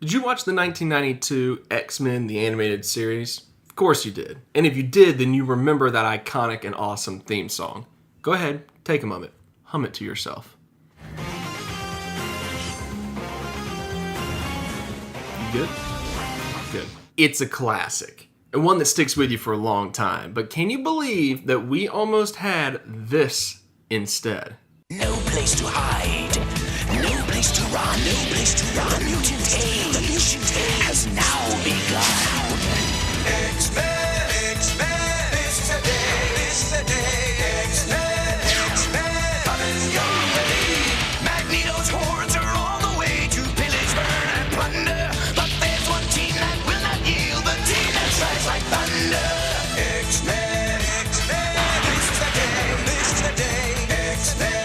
Did you watch the 1992 X-Men The Animated Series? Of course you did. And if you did, then you remember that iconic and awesome theme song. Go ahead, take a moment, hum it to yourself. You good? Good. It's a classic, and one that sticks with you for a long time. But can you believe that we almost had this instead? No place to hide, no place to run, no place to run. The mutant age has now begun. X-Men, X-Men, it's the day, X-Men, X-Men, coming your way. Magneto's hordes are on the way to pillage, burn, and plunder. But there's one team that will not yield, the team that strikes like thunder. X-Men, X-Men, this is the day, this is the day, X-Men.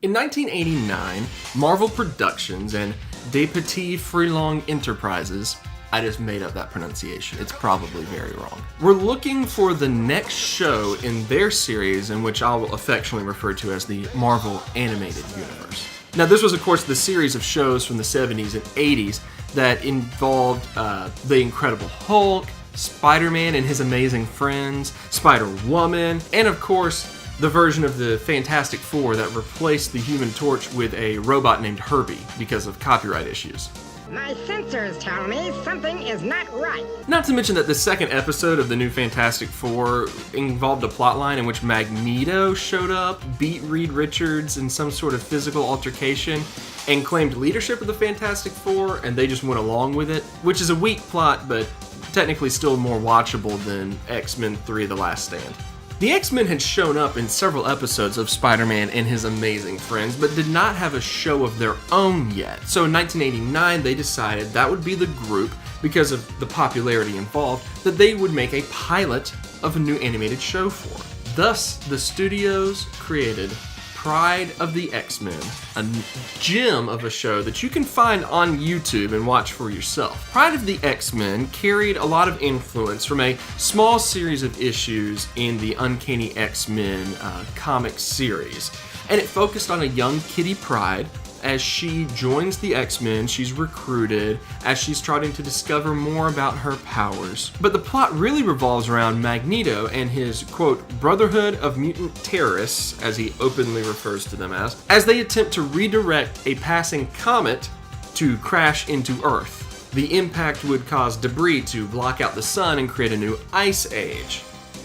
In 1989, Marvel Productions and Des Petits Freelong Enterprises, I just made up that pronunciation, it's probably very wrong, were looking for the next show in their series, in which I will affectionately refer to as the Marvel Animated Universe. Now this was of course the series of shows from the 70s and 80s that involved the Incredible Hulk, Spider-Man and his amazing friends, Spider-Woman, and of course the version of the Fantastic Four that replaced the Human Torch with a robot named Herbie because of copyright issues. My sensors tell me something is not right. Not to mention that the second episode of the new Fantastic Four involved a plotline in which Magneto showed up, beat Reed Richards in some sort of physical altercation, and claimed leadership of the Fantastic Four, and they just went along with it, which is a weak plot, but technically still more watchable than X-Men 3: The Last Stand. The X-Men had shown up in several episodes of Spider-Man and his amazing friends, but did not have a show of their own yet. So in 1989, they decided that would be the group, because of the popularity involved, that they would make a pilot of a new animated show for. Thus, the studios created Pryde of the X-Men, a gem of a show that you can find on YouTube and watch for yourself. Pryde of the X-Men carried a lot of influence from a small series of issues in the Uncanny X-Men comic series, and it focused on a young Kitty Pryde. As she joins the X-Men, she's recruited as she's trying to discover more about her powers. But the plot really revolves around Magneto and his, quote, Brotherhood of Mutant Terrorists, as he openly refers to them as they attempt to redirect a passing comet to crash into Earth. The impact would cause debris to block out the sun and create a new ice age,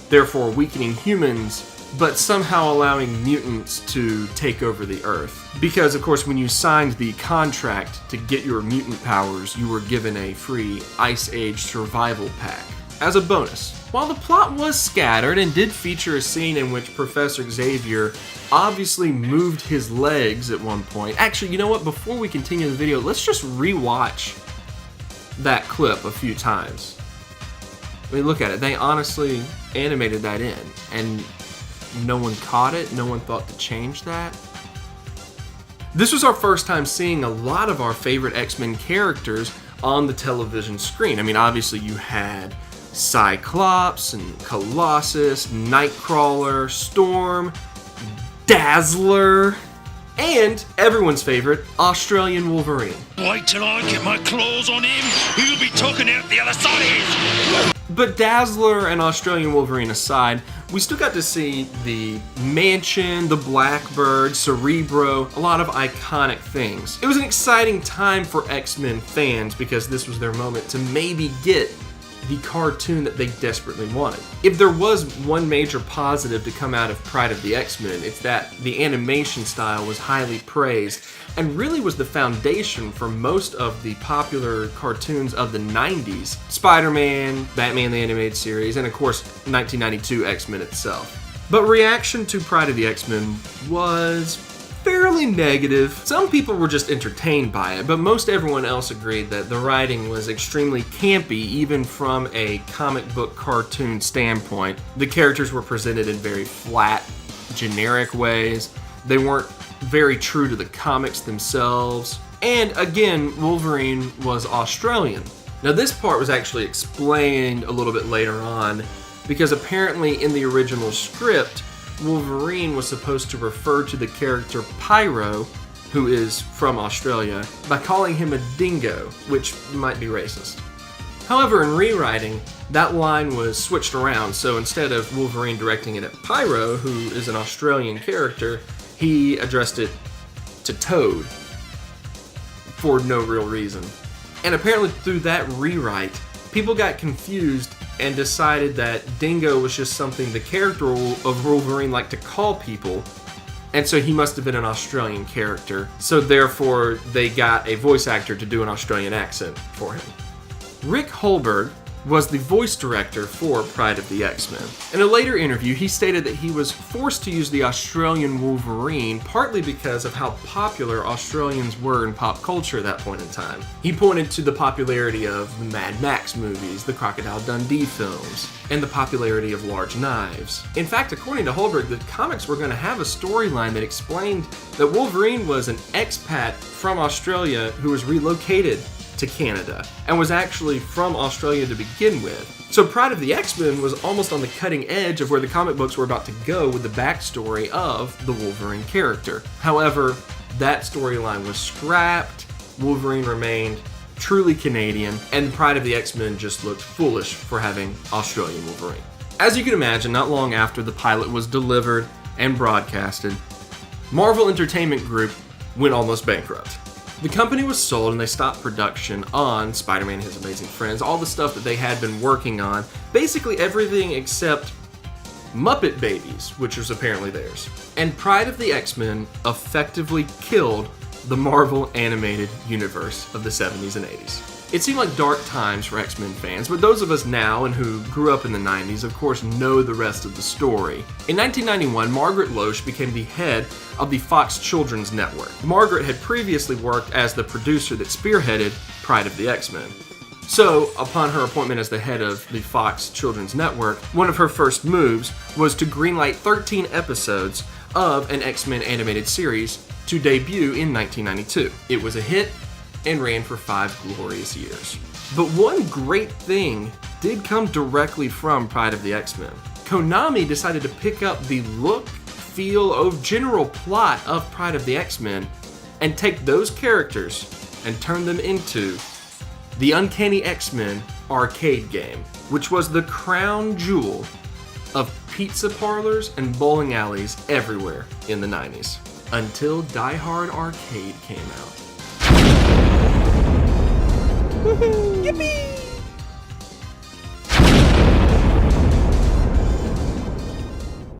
therefore weakening humans, but somehow allowing mutants to take over the Earth. Because, of course, when you signed the contract to get your mutant powers, you were given a free Ice Age survival pack as a bonus. While the plot was scattered and did feature a scene in which Professor Xavier obviously moved his legs at one point. Actually, you know what? Before we continue the video, let's just rewatch that clip a few times. I mean, look at it. They honestly animated that in, and no one caught it, no one thought to change that. This was our first time seeing a lot of our favorite X-Men characters on the television screen. I mean, obviously you had Cyclops and Colossus, Nightcrawler, Storm, Dazzler, and everyone's favorite, Australian Wolverine. Wait till I get my claws on him, he'll be talking out the other side. But Dazzler and Australian Wolverine aside, we still got to see the Mansion, the Blackbird, Cerebro, a lot of iconic things. It was an exciting time for X-Men fans because this was their moment to maybe get the cartoon that they desperately wanted. If there was one major positive to come out of Pryde of the X-Men, it's that the animation style was highly praised and really was the foundation for most of the popular cartoons of the 90s. Spider-Man, Batman the Animated Series, and of course 1992 X-Men itself. But reaction to Pryde of the X-Men was fairly negative. Some people were just entertained by it, but most everyone else agreed that the writing was extremely campy, even from a comic book cartoon standpoint. The characters were presented in very flat, generic ways. They weren't very true to the comics themselves. And again, Wolverine was Australian. Now this part was actually explained a little bit later on, because apparently in the original script, Wolverine was supposed to refer to the character Pyro who is from Australia, by calling him a dingo, which might be racist. However, in rewriting, that line was switched around, so instead of Wolverine directing it at Pyro, who is an Australian character, he addressed it to Toad for no real reason. And apparently through that rewrite, people got confused and decided that Dingo was just something the character of Wolverine liked to call people, and so he must have been an Australian character, so therefore they got a voice actor to do an Australian accent for him. Rick Holberg was the voice director for Pryde of the X-Men. In a later interview, he stated that he was forced to use the Australian Wolverine partly because of how popular Australians were in pop culture at that point in time. He pointed to the popularity of the Mad Max movies, the Crocodile Dundee films, and the popularity of large knives. In fact, according to Holberg, the comics were going to have a storyline that explained that Wolverine was an expat from Australia who was relocated to Canada, and was actually from Australia to begin with. So Pryde of the X-Men was almost on the cutting edge of where the comic books were about to go with the backstory of the Wolverine character. However, that storyline was scrapped, Wolverine remained truly Canadian, and Pryde of the X-Men just looked foolish for having Australian Wolverine. As you can imagine, not long after the pilot was delivered and broadcasted, Marvel Entertainment Group went almost bankrupt. The company was sold and they stopped production on Spider-Man and His Amazing Friends, all the stuff that they had been working on, basically everything except Muppet Babies, which was apparently theirs. And Pryde of the X-Men effectively killed the Marvel animated universe of the 70s and 80s. It seemed like dark times for X-Men fans, but those of us now and who grew up in the 90s of course know the rest of the story. In 1991, Margaret Loesch became the head of the Fox Children's Network. Margaret had previously worked as the producer that spearheaded Pryde of the X-Men. So, upon her appointment as the head of the Fox Children's Network, one of her first moves was to greenlight 13 episodes of an X-Men animated series to debut in 1992. It was a hit and ran for 5 glorious years. But one great thing did come directly from Pryde of the X-Men. Konami decided to pick up the look, feel, general plot of Pryde of the X-Men and take those characters and turn them into the Uncanny X-Men arcade game, which was the crown jewel of pizza parlors and bowling alleys everywhere in the 90s, until Die Hard Arcade came out. Woohoo! Yippee!